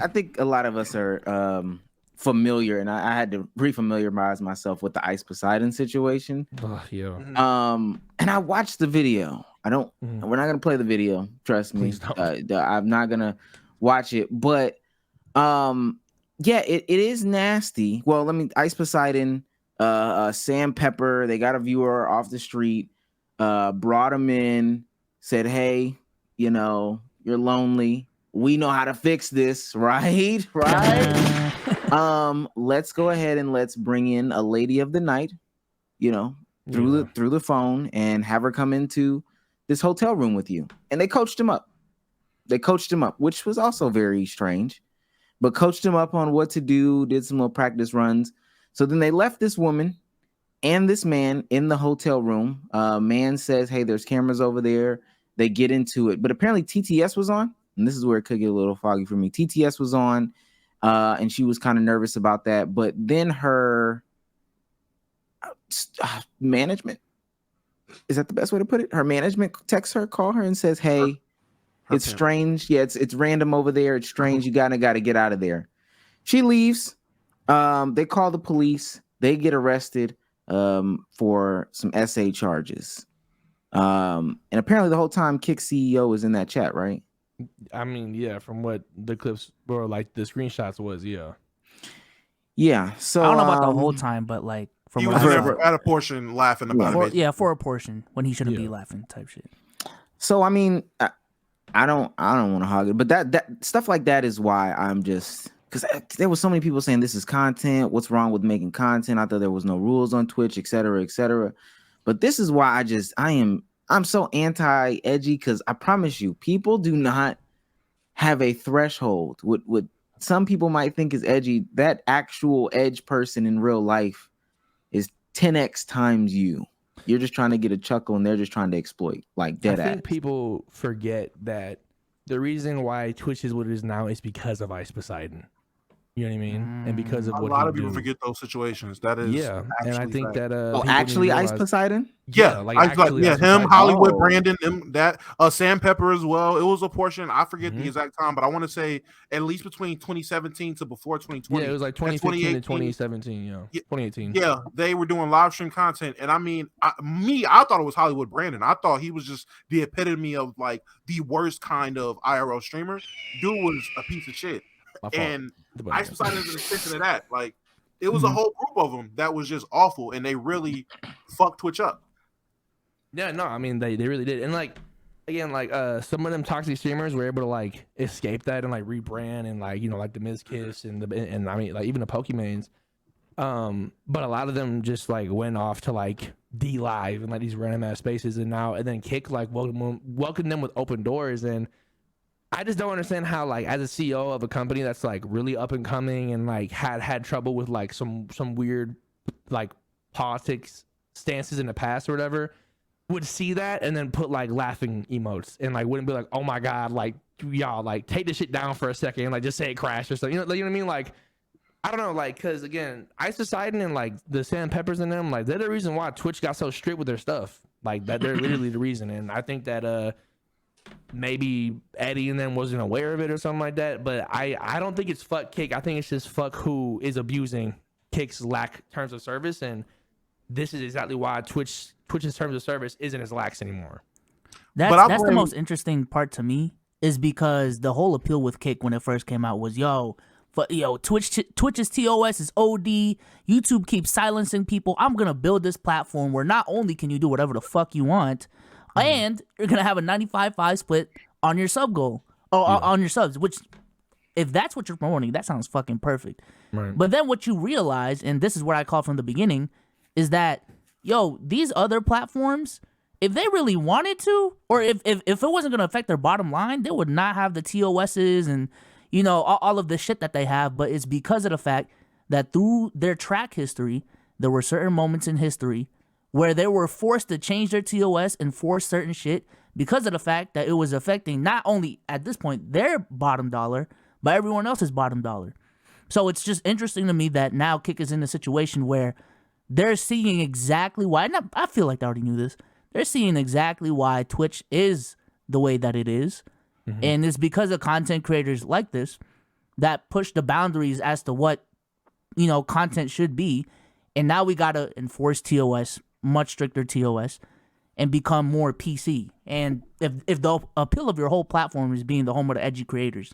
I think a lot of us are familiar, and I had to re-familiarize myself with the Ice Poseidon situation. Yeah. Mhm. And I watched the video. I don't. Mhm. We're not gonna play the video. Trust me. Please don't. I'm not gonna watch it. But yeah, it is nasty. Well, let me. Ice Poseidon, Sam Pepper. They got a viewer off the street. Brought him in. Said, "Hey, you're lonely. We know how to fix this, right? Right. Let's go ahead and let's bring in a lady of the night, through the phone and have her come into this hotel room with you." And they coached him up. Which was also very strange, but coached him up on what to do, did some little practice runs. So then they left this woman and this man in the hotel room. Man says, "Hey, there's cameras over there." They get into it, but apparently TTS was on, and this is where it could get a little foggy for me. TTS was on, and she was kind of nervous about that. But then her management, is that the best way to put it? Her management texts her, call her, and says, "Hey, it's strange. Yeah, it's random over there. It's strange. You gotta get out of there." She leaves. They call the police. They get arrested for some SA charges. And apparently the whole time Kick CEO was in that chat, right? I mean, yeah, from what the clips or like the screenshots was, yeah. Yeah. So I don't know about the whole time, but like from He what was I there saw, at a portion laughing about it. for a portion when he shouldn't be laughing, type shit. So I mean, I don't want to hog it, but that stuff like that is why I'm just, because there was so many people saying this is content. What's wrong with making content? I thought there was no rules on Twitch, et cetera, et cetera. But this is why I'm so anti-edgy, because I promise you, people do not have a threshold. What some people might think is edgy, that actual edge person in real life is 10x times you. You're just trying to get a chuckle, and they're just trying to exploit, like dead ass. I think people forget that the reason why Twitch is what it is now is because of Ice Poseidon. You know what I mean? And because of A what lot of people forget those situations. That is, and I think that actually Ice Poseidon, him, Hollywood, Brandon, that Sam Pepper as well. It was a portion. I forget the exact time, but I want to say at least between 2017 to before 2020. Yeah, it was like 2015 to 2017. Yeah, 2018. Yeah, they were doing live stream content, and I mean, I thought it was Hollywood Brandon. I thought he was just the epitome of like the worst kind of IRL streamer. Dude was a piece of shit. And Ice Poseidon is an extension of that. Like, it was a whole group of them that was just awful, and they really fucked Twitch up. Yeah, no, I mean they really did. And like again, like some of them toxic streamers were able to like escape that and like rebrand and like like the Miz Kiss and I mean like even the Pokemans. But a lot of them just like went off to like D-Live and like these random ass spaces, and then Kick like welcome them with open doors. And I just don't understand how, like, as a CEO of a company that's like really up and coming and like had trouble with like some weird like politics stances in the past or whatever, would see that and then put like laughing emotes and like wouldn't be like, "Oh my god, like y'all like take this shit down for a second and like just say it crashed or something." You know what I mean? Like, I don't know, like, because again, Ice Poseidon and like the Sam Peppers and them, like they're the reason why Twitch got so strict with their stuff. Like that, they're literally the reason. And I think that maybe Eddie and them wasn't aware of it or something like that, but I don't think it's fuck Kick. I think it's just fuck who is abusing Kick's lack terms of service, and this is exactly why Twitch's terms of service isn't as lax anymore. That's the most interesting part to me, is because the whole appeal with Kick when it first came out was Twitch's TOS is OD. YouTube keeps silencing people. I'm gonna build this platform where not only can you do whatever the fuck you want, and you're going to have a 95-5 split on your sub goal, or on your subs, which, if that's what you're promoting, that sounds fucking perfect. Right. But then what you realize, and this is what I call from the beginning, is that, these other platforms, if they really wanted to, or if it wasn't going to affect their bottom line, they would not have the TOSs and, all of the shit that they have. But it's because of the fact that through their track history, there were certain moments in history where they were forced to change their TOS and force certain shit because of the fact that it was affecting not only, at this point, their bottom dollar, but everyone else's bottom dollar. So it's just interesting to me that now Kick is in a situation where they're seeing exactly why, and I feel like they already knew this, they're seeing exactly why Twitch is the way that it is. And it's because of content creators like this that pushed the boundaries as to what, content should be. And now we got to enforce TOS, much stricter TOS, and become more PC. And if the appeal of your whole platform is being the home of the edgy creators,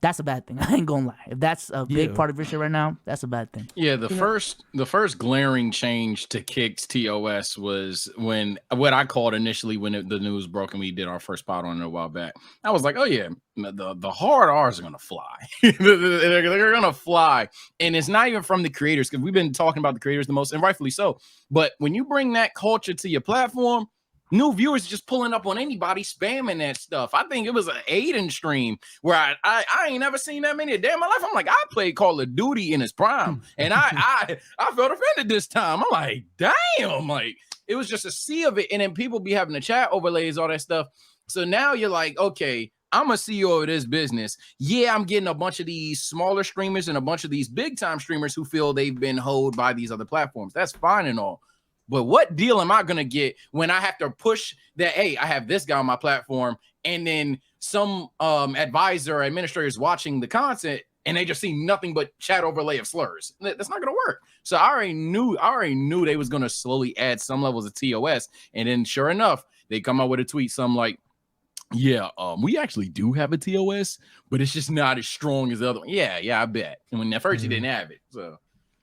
that's a bad thing. I ain't gonna lie. If that's a big part of your shit right now, that's a bad thing. Yeah, the first glaring change to Kick's TOS was when what I called initially when the news broke and we did our first spot on it a while back. I was like, oh yeah, the hard R's are gonna fly. they're gonna fly, and it's not even from the creators because we've been talking about the creators the most, and rightfully so. But when you bring that culture to your platform, new viewers just pulling up on anybody spamming that stuff. I think it was an Aiden stream where I ain't never seen that many a day in my life. I'm like, I played Call of Duty in his prime, and I felt offended this time. I'm like, damn, like it was just a sea of it, and then people be having the chat overlays, all that stuff. So now you're like, okay, I'm a CEO of this business. Yeah, I'm getting a bunch of these smaller streamers and a bunch of these big time streamers who feel they've been hoed by these other platforms. That's fine and all. But what deal am I going to get when I have to push that, hey, I have this guy on my platform, and then some advisor or administrator is watching the content, and they just see nothing but chat overlay of slurs? That's not going to work. So I already knew they was going to slowly add some levels of TOS, and then sure enough, they come out with a tweet, something like, yeah, we actually do have a TOS, but it's just not as strong as the other one. Yeah, I bet. And when at first you didn't have it, so.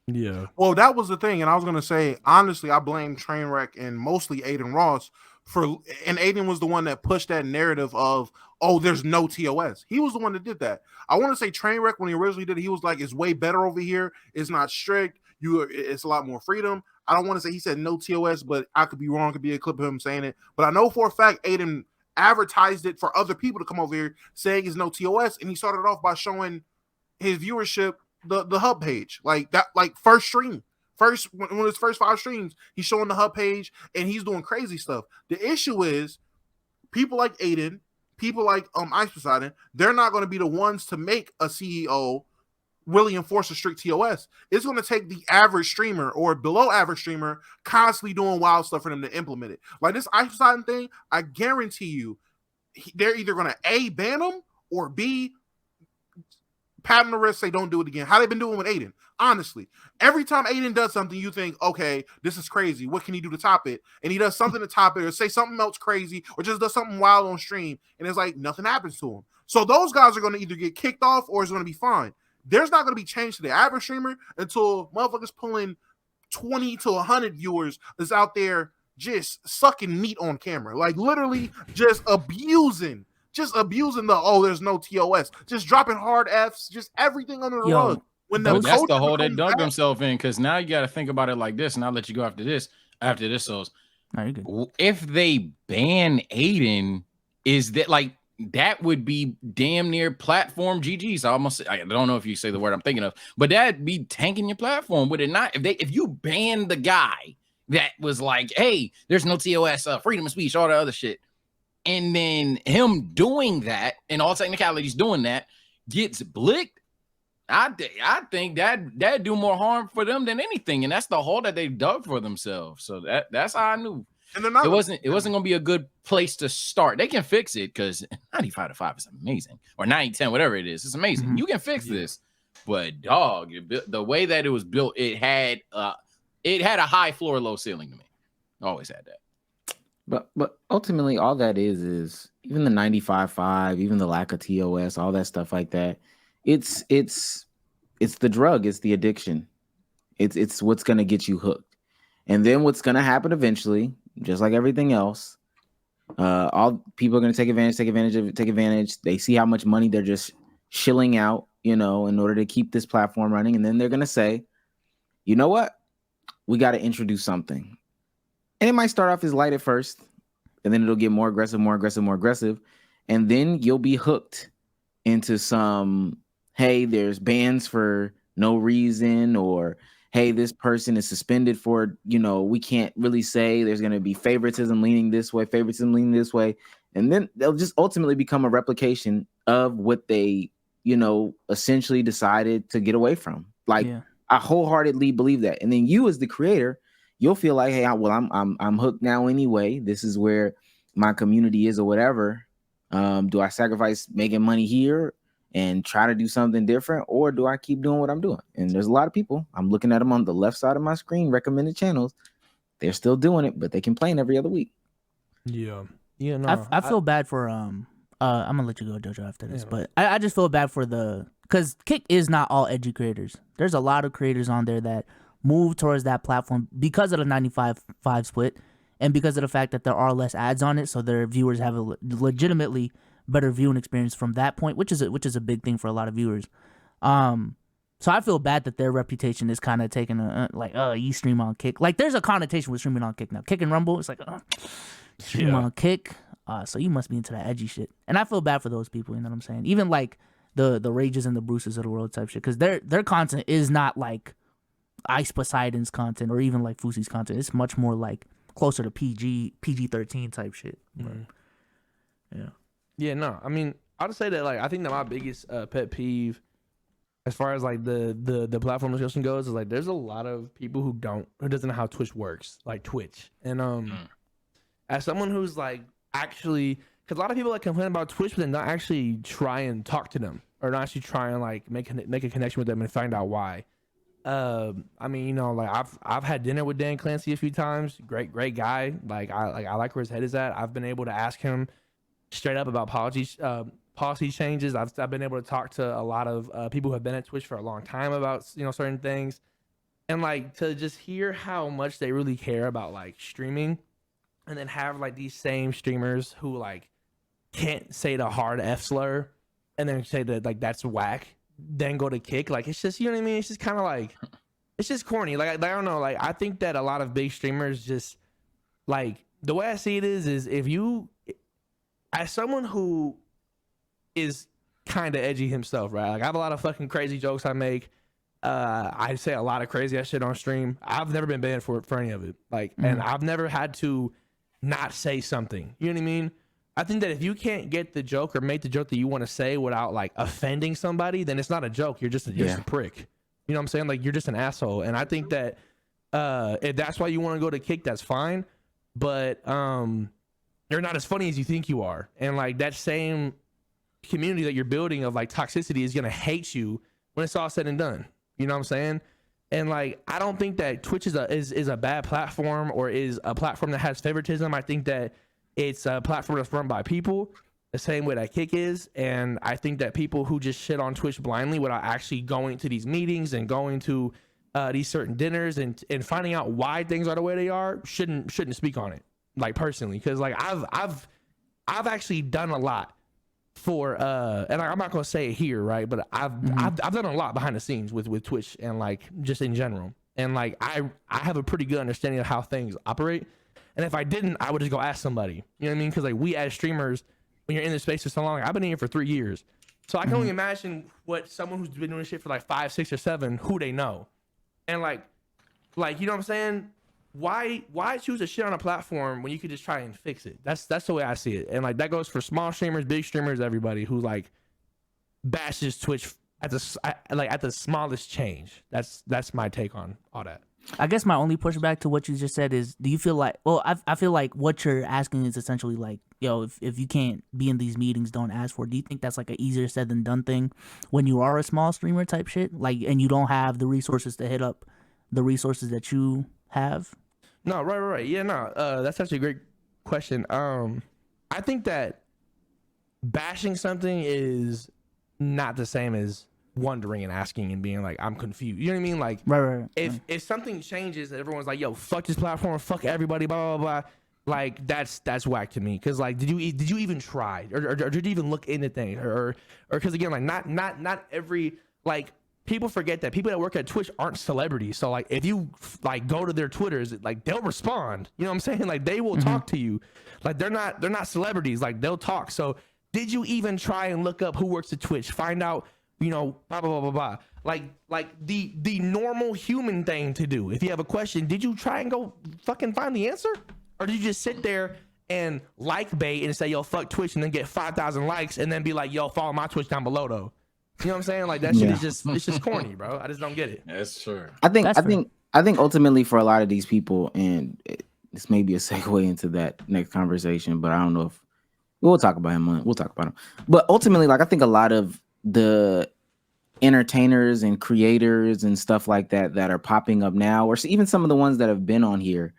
Yeah. Well, that was the thing, and I was gonna say honestly, I blame Trainwreck and mostly Aiden Ross and Aiden was the one that pushed that narrative of, oh, there's no TOS. He was the one that did that. I want to say Trainwreck when he originally did it, he was like, it's way better over here. It's not strict. It's a lot more freedom. I don't want to say he said no TOS, but I could be wrong. Could be a clip of him saying it, but I know for a fact Aiden advertised it for other people to come over here saying it's no TOS, and he started off by showing his viewership the hub page, like that, like first stream, one of his first 5 streams, he's showing the hub page and he's doing crazy stuff. The issue is people like Aiden, people like Ice Poseidon, they're not going to be the ones to make a CEO really enforce a strict TOS. It's going to take the average streamer or below average streamer constantly doing wild stuff for them to implement it. Like this Ice Poseidon thing, I guarantee you, they're either going to A, ban him, or B, pat on the wrist, say don't do it again. How they been doing with Aiden? Honestly, every time Aiden does something, you think, okay, this is crazy. What can he do to top it? And he does something to top it, or say something else crazy, or just does something wild on stream, and it's like nothing happens to him. So those guys are going to either get kicked off or it's going to be fine. There's not going to be change to the average streamer until motherfuckers pulling 20 to 100 viewers is out there just sucking meat on camera, like literally just abusing there's no TOS, just dropping hard Fs, just everything under the rug. When that's the hole they dug themselves in, because now you got to think about it like this, and I'll let you go after this. So if they ban Aiden, is that like that would be damn near platform GG's? I don't know if you say the word I'm thinking of, but that'd be tanking your platform, would it not? If you ban the guy that was like, hey, there's no TOS, freedom of speech, all that other shit, and then him doing that, in all technicalities doing that, gets blicked, I think that'd do more harm for them than anything, and that's the hole that they dug for themselves. So that's how I knew. And it wasn't gonna be a good place to start. They can fix it because 95-5 is amazing, or 90-10, whatever it is, it's amazing. Mm-hmm. You can fix this, but dog, the way that it was built, it had a high floor, low ceiling to me. Always had that. But ultimately, all that is even the 95-5, even the lack of TOS, all that stuff like that. It's the drug, it's the addiction. It's what's gonna get you hooked, and then what's gonna happen eventually, just like everything else. All people are gonna take advantage. They see how much money they're just shilling out, in order to keep this platform running, and then they're gonna say, you know what, we got to introduce something. And it might start off as light at first, and then it'll get more aggressive. And then you'll be hooked into some, hey, there's bans for no reason, or hey, this person is suspended for, we can't really say, there's going to be favoritism leaning this way. And then they'll just ultimately become a replication of what they, essentially decided to get away from. Like, yeah. I wholeheartedly believe that. And then you as the creator, you'll feel like, hey, I'm hooked now anyway. This is where my community is or whatever. Do I sacrifice making money here and try to do something different, or do I keep doing what I'm doing? And there's a lot of people, I'm looking at them on the left side of my screen, recommended channels. They're still doing it, but they complain every other week. Yeah. Yeah, no. I feel bad for I'm gonna let you go, Jojo, after this, but I just feel bad for because Kick is not all edgy creators. There's a lot of creators on there that move towards that platform because of the 95-5 split, and because of the fact that there are less ads on it, so their viewers have a legitimately better viewing experience from that point, which is a big thing for a lot of viewers. So I feel bad that their reputation is kind of taking you stream on Kick. Like, there's a connotation with streaming on Kick now. Kick and Rumble, it's like stream on Kick. So you must be into that edgy shit, and I feel bad for those people. You know what I'm saying? Even like the Rages and the Bruces of the world type shit, because their content is not like Ice Poseidon's content or even like Fusi's content. It's much more like closer to PG-13 type shit. Yeah. Yeah, no. I mean, I'll just say that like I think that my biggest pet peeve, as far as like the platform discussion goes, is like there's a lot of people who doesn't know how Twitch works, like Twitch. And as someone who's like actually, because a lot of people like complain about Twitch, but then not actually try and talk to them or not actually try and like make a connection with them and find out why. I mean, you know, like I've had dinner with Dan Clancy a few times. Great guy. I like where his head is at. I've been able to ask him straight up about policy changes. I've been able to talk to a lot of people who have been at Twitch for a long time about, you know, certain things, and like to just hear how much they really care about like streaming, and then have like these same streamers who like can't say the hard F slur and then say that like that's whack, then go to Kick. Like, it's just, you know what I mean? It's just kind of like, it's just corny. Like, I don't know. Like, I think that a lot of big streamers just like, the way I see it is if you, as someone who is kind of edgy himself, right? Like, I have a lot of fucking crazy jokes I make. I say a lot of crazy ass shit on stream. I've never been banned for any of it. Like, and I've never had to not say something. You know what I mean? I think that if you can't get the joke or make the joke that you want to say without like offending somebody, then it's not a joke. You're just a prick. You know what I'm saying? Like, you're just an asshole. And I think that if that's why you want to go to Kick, that's fine. But you're not as funny as you think you are. And like that same community that you're building of like toxicity is gonna hate you when it's all said and done. You know what I'm saying? And like, I don't think that Twitch is a bad platform or is a platform that has favoritism. I think that it's a platform that's run by people the same way that Kick is. And I think that people who just shit on Twitch blindly without actually going to these meetings and going to these certain dinners and finding out why things are the way they are shouldn't speak on it, like, personally. Because like I've actually done a lot for and I'm not gonna say it here, right? But I've done a lot behind the scenes with Twitch and like just in general. And like I have a pretty good understanding of how things operate. And if I didn't, I would just go ask somebody. You know what I mean? Because like we as streamers, when you're in this space for so long, like, I've been in here for 3 years, so I can only imagine what someone who's been doing this shit for like 5, 6, or 7, who they know. And like you know what I'm saying? Why choose a shit on a platform when you could just try and fix it? That's the way I see it. And like that goes for small streamers, big streamers, everybody who like bashes Twitch at the smallest change. That's my take on all that. I guess my only pushback to what you just said is, do you feel like, well, I feel like what you're asking is essentially like, yo, if you can't be in these meetings, don't ask for it. Do you think that's like an easier said than done thing when you are a small streamer type shit? Like, and you don't have the resources to hit up the resources that you have? No, right. Yeah, no, that's actually a great question. I think that bashing something is not the same as wondering and asking and being like, I'm confused. You know what I mean? Like, right. If something changes and everyone's like, yo, fuck this platform, fuck everybody, blah blah blah, like that's whack to me. Because like, did you even try or did you even look into things or because again, like not every, like, people forget that people that work at Twitch aren't celebrities. So like, if you like go to their Twitters, like they'll respond. You know what I'm saying? Like they will talk to you. Like they're not celebrities. Like they'll talk. So did you even try and look up who works at Twitch? Find out, you know, blah blah blah blah blah. Like the normal human thing to do. If you have a question, did you try and go fucking find the answer, or did you just sit there and like bait and say, yo, fuck Twitch, and then get 5,000 likes and then be like, yo, follow my Twitch down below though? You know what I'm saying? Like that shit is just, it's just corny, bro. I just don't get it. That's true. I think ultimately for a lot of these people, and this may be a segue into that next conversation, but I don't know if we'll talk about him. We'll talk about him. But ultimately, like, I think a lot of the entertainers and creators and stuff like that that are popping up now, or even some of the ones that have been on here,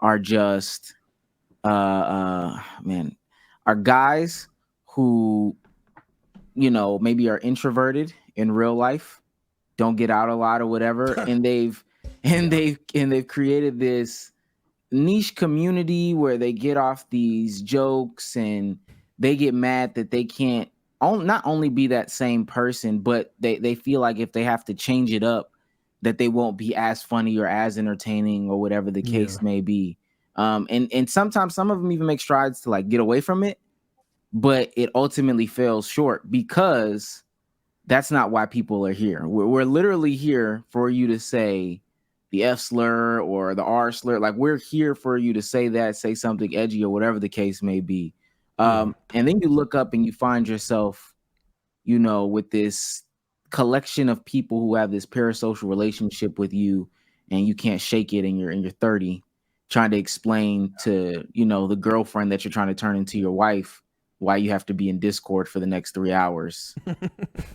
are just man, are guys who, you know, maybe are introverted in real life, don't get out a lot or whatever, and they've created this niche community where they get off these jokes and they get mad that they can't not only be that same person, but they feel like if they have to change it up, that they won't be as funny or as entertaining or whatever the case may be. And sometimes some of them even make strides to like get away from it, but it ultimately fails short because that's not why people are here. We're literally here for you to say the F slur or the R slur. Like, we're here for you to say that, say something edgy or whatever the case may be. And then you look up and you find yourself, you know, with this collection of people who have this parasocial relationship with you, and you can't shake it, and you're 30, trying to explain to, you know, the girlfriend that you're trying to turn into your wife why you have to be in Discord for the next 3 hours.